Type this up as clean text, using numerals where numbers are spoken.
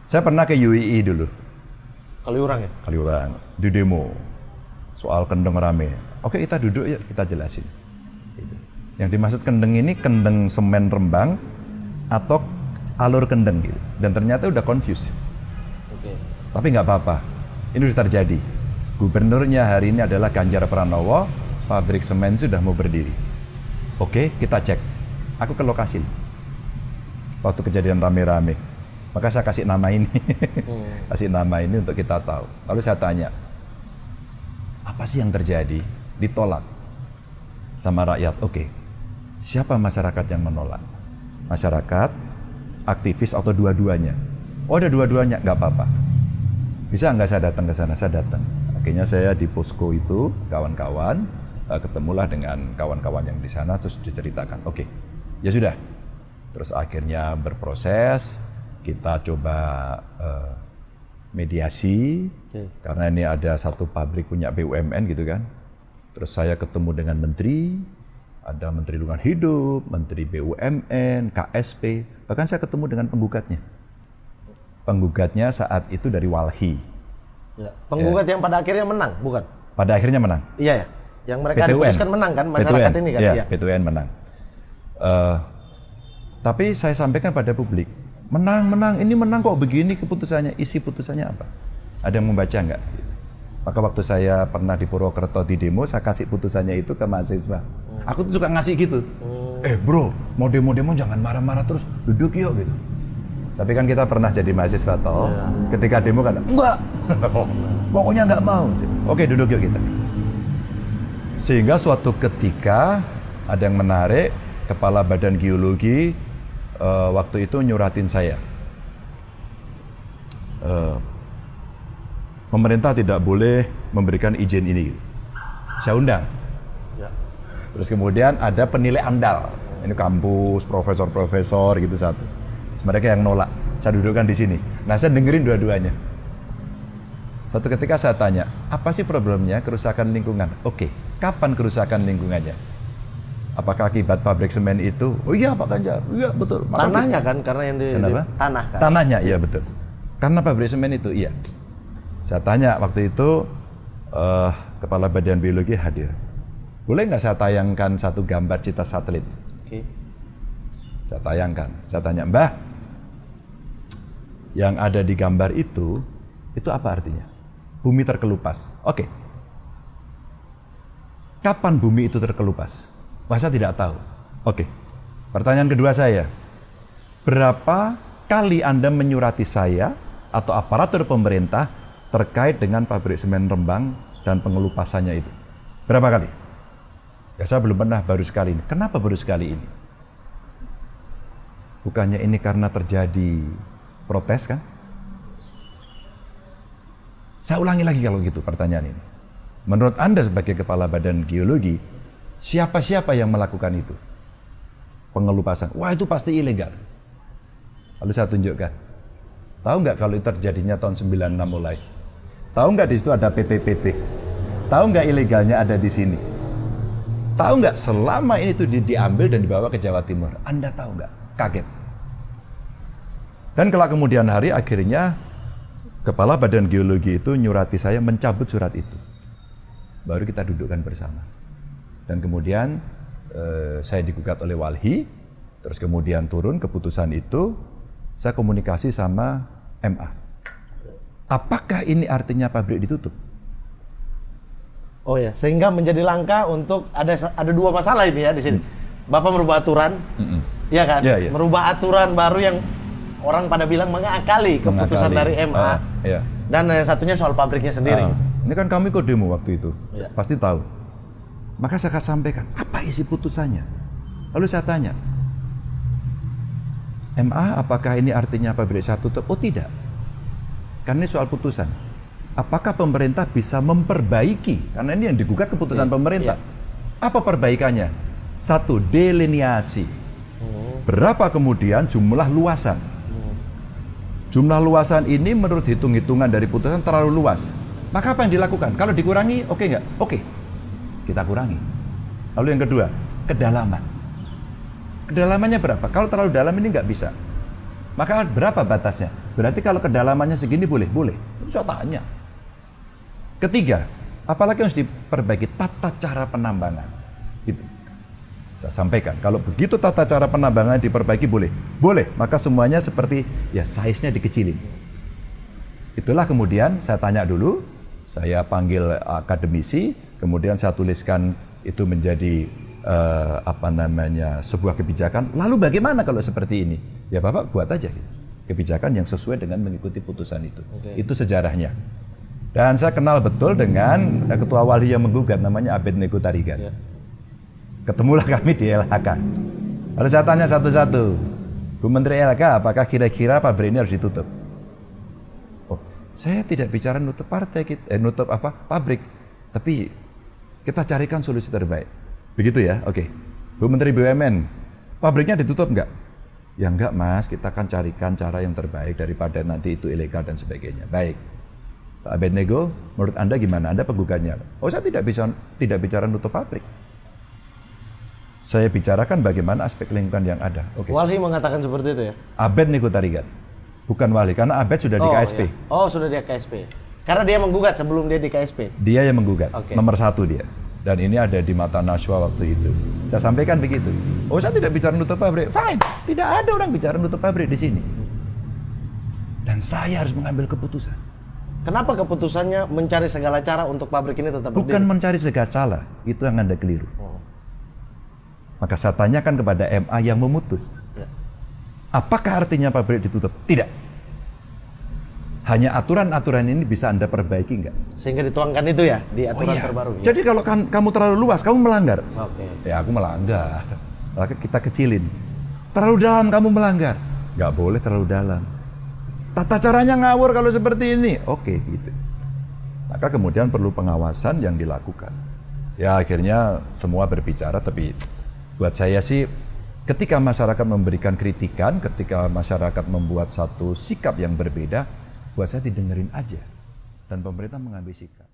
Saya pernah ke UII dulu. Kaliurang ya? Kaliurang, di demo soal kendeng rame. Oke, kita duduk yuk, kita jelasin. Gitu. Yang dimaksud kendeng ini kendeng semen Rembang atau alur kendeng gitu. Dan ternyata udah confused. Oke. Tapi nggak apa-apa, ini sudah terjadi. Gubernurnya hari ini adalah Ganjar Pranowo, pabrik semen sudah mau berdiri. Oke, kita cek. Aku ke lokasi waktu kejadian rame-rame. Maka saya kasih nama ini, kasih nama ini untuk kita tahu. Lalu saya tanya, apa sih yang terjadi? Ditolak sama rakyat. Oke, siapa masyarakat yang menolak? Masyarakat, aktivis atau dua-duanya? Oh, ada dua-duanya, nggak apa-apa. Bisa nggak saya datang ke sana? Saya datang. Akhirnya saya di posko itu, kawan-kawan, ketemulah dengan kawan-kawan yang di sana, terus diceritakan. Oke, ya sudah. Terus akhirnya berproses, kita coba mediasi, karena ini ada satu pabrik punya BUMN gitu kan. Terus saya ketemu dengan menteri, ada Menteri Lingkungan Hidup, Menteri BUMN, KSP, bahkan saya ketemu dengan penggugatnya. Penggugatnya saat itu dari Walhi. Ya. Penggugat yang pada akhirnya menang, bukan? Pada akhirnya menang. Iya ya. Yang mereka PT UN. diputuskan menang kan, masyarakat PT UN. ini kan? Ya, Iya. PT UN menang. Tapi saya sampaikan pada publik, menang, ini menang kok begini keputusannya, isi putusannya apa? Ada yang membaca nggak? Maka waktu saya pernah di Purwokerto di demo, saya kasih putusannya itu ke mahasiswa. Aku tuh suka ngasih gitu. Bro, mau demo-demo jangan marah-marah terus, duduk yuk gitu. Tapi kan kita pernah jadi mahasiswa toh, ketika demo kan, enggak, pokoknya nggak mau. Oke, duduk yuk kita. Sehingga suatu ketika ada yang menarik, Kepala Badan Geologi waktu itu nyuratin saya. Pemerintah tidak boleh memberikan izin ini. Saya undang. Ya. Terus kemudian ada penilai AMDAL. Ini kampus, profesor-profesor gitu satu. Terus mereka yang nolak. Saya dudukkan di sini. Nah, saya dengerin dua-duanya. Suatu ketika saya tanya, apa sih problemnya kerusakan lingkungan? Oke, kapan kerusakan lingkungannya? Apakah akibat pabrik semen itu? Oh iya Pak Ganjar, iya betul. Tanahnya kan, karena yang di tanah kan? Tanahnya, iya betul. Karena pabrik semen itu, iya. Saya tanya waktu itu, Kepala Badan Biologi hadir. Boleh nggak saya tayangkan satu gambar cita satelit? Oke. Saya tayangkan. Saya tanya, Mbah, yang ada di gambar itu apa artinya? Bumi terkelupas. Oke. Kapan bumi itu terkelupas? Saya tidak tahu. Oke. Pertanyaan kedua saya, berapa kali Anda menyurati saya atau aparatur pemerintah terkait dengan pabrik semen Rembang dan pengelupasannya itu? Berapa kali? Ya saya belum pernah, baru sekali ini. Kenapa baru sekali ini? Bukannya ini karena terjadi protes kan? Saya ulangi lagi kalau gitu pertanyaan ini. Menurut Anda sebagai Kepala Badan Geologi, siapa-siapa yang melakukan itu? Pengelupasan. Wah, itu pasti ilegal. Lalu saya tunjukkan. Tahu nggak kalau itu terjadinya tahun 96 mulai? Tahu nggak di situ ada PT-PT? Tahu nggak ilegalnya ada di sini? Tahu nggak selama ini itu diambil dan dibawa ke Jawa Timur? Anda tahu nggak? Kaget. Dan kalau kemudian hari akhirnya Kepala Badan Geologi itu nyurati saya mencabut surat itu. Baru kita dudukkan bersama. Dan kemudian saya digugat oleh Walhi, terus kemudian turun keputusan itu, saya komunikasi sama MA. Apakah ini artinya pabrik ditutup? Oh ya, sehingga menjadi langkah untuk ada dua masalah ini ya di sini. Bapak merubah aturan, ya kan? Ya, ya. Merubah aturan baru yang orang pada bilang mengakali keputusan dari MA. Ya. Dan yang satunya soal pabriknya sendiri. Ini kan kami ikut demo waktu itu, Ya. pasti tahu. Maka saya akan sampaikan, apa isi putusannya? Lalu saya tanya, MA apakah ini artinya pabrik saya tutup? Oh tidak, karena ini soal putusan. Apakah pemerintah bisa memperbaiki? Karena ini yang digugat keputusan pemerintah. Apa perbaikannya? Satu, delineasi. Berapa kemudian jumlah luasan? Jumlah luasan ini menurut hitung-hitungan dari putusan terlalu luas. Maka apa yang dilakukan? Kalau dikurangi, oke nggak? Oke, kita kurangi. Lalu yang kedua, kedalaman. Kedalamannya berapa? Kalau terlalu dalam ini nggak bisa. Maka berapa batasnya? Berarti kalau kedalamannya segini boleh? Boleh. Itu saya tanya. Ketiga, apalagi harus diperbaiki tata cara penambangan. Gitu. Saya sampaikan, kalau begitu tata cara penambangan diperbaiki boleh? Boleh. Maka semuanya seperti ya size-nya dikecilin. Itulah kemudian saya tanya dulu, saya panggil akademisi, kemudian saya tuliskan itu menjadi sebuah kebijakan. Lalu bagaimana kalau seperti ini? Ya Bapak buat aja kebijakan yang sesuai dengan mengikuti putusan itu. Itu sejarahnya. Dan saya kenal betul dengan ketua wali yang menggugat, namanya Abednego Tarigan. Ketemulah kami di LHK. Lalu saya tanya satu-satu, Bu Menteri LHK, apakah kira-kira pabrik ini harus ditutup? Oh, saya tidak bicara nutup pabrik, tapi kita carikan solusi terbaik. Begitu ya, oke. Bu Menteri BUMN, pabriknya ditutup enggak? Ya enggak Mas, kita akan carikan cara yang terbaik daripada nanti itu ilegal dan sebagainya. Baik. Pak Abednego, menurut Anda gimana? Anda penggugatnya? Oh, saya tidak bicara nutup pabrik. Saya bicarakan bagaimana aspek lingkungan yang ada. Oke. Walhi mengatakan seperti itu ya? Abednego Tarigan. Bukan Walhi, karena Abed sudah di KSP. Iya. Oh, sudah di KSP. Karena dia menggugat sebelum dia di KSP. Dia yang menggugat, nomor 1 dia. Dan ini ada di mata Najwa waktu itu. Saya sampaikan begitu. Oh, saya tidak bicara nutup pabrik. Fine. Tidak ada orang bicara nutup pabrik di sini. Dan saya harus mengambil keputusan. Kenapa keputusannya mencari segala cara untuk pabrik ini tetap berdiri? Bukan mencari segala cara. Itu yang Anda keliru. Maka saya tanyakan kepada MA yang memutus. Apakah artinya pabrik ditutup? Tidak. Hanya aturan-aturan ini bisa Anda perbaiki enggak? Sehingga dituangkan itu ya di aturan terbaru. Ya? Jadi kalau kamu terlalu luas, kamu melanggar. Oke. Ya aku melanggar. Maka kita kecilin. Terlalu dalam kamu melanggar. Nggak boleh terlalu dalam. Tata caranya ngawur kalau seperti ini. Oke, gitu. Maka kemudian perlu pengawasan yang dilakukan. Ya akhirnya semua berbicara, tapi buat saya sih ketika masyarakat memberikan kritikan, ketika masyarakat membuat satu sikap yang berbeda, buat saya didengerin aja. Dan pemerintah mengambil sikap.